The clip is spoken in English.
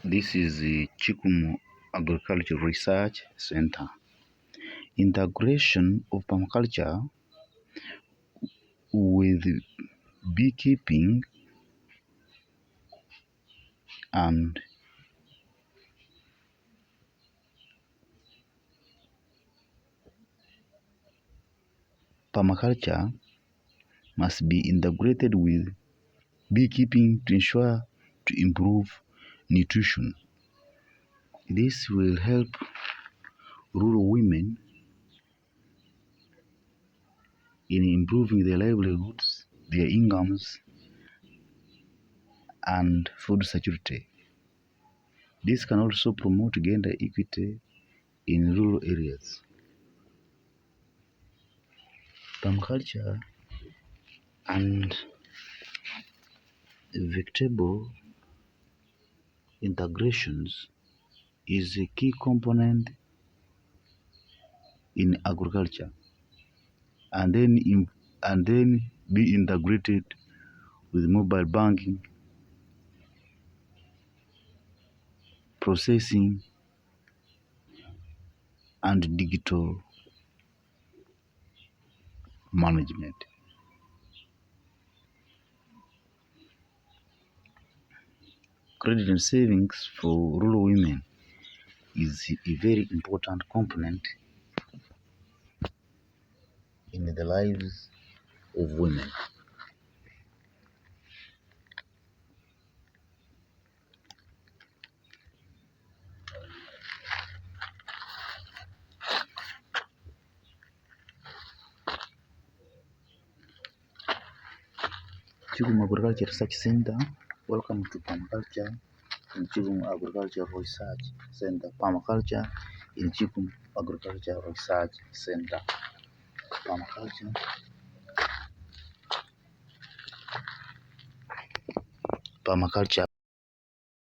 This is the Kikumu Agriculture Research Center. Integration of permaculture with beekeeping and permaculture must be integrated with beekeeping to ensure to improve nutrition. This will help rural women in improving their livelihoods, their incomes, and food security. This can also promote gender equity in rural areas. Permaculture and vegetable integrations is a key component in agriculture, and then be integrated with mobile banking, processing, and digital management. Credit and savings for rural women is a very important component in the lives of women. Kikumu Agriculture Research Center, welcome to Permaculture in Kikumu Agriculture Research Center. Permaculture in Kikumu Agriculture Research Center. Permaculture.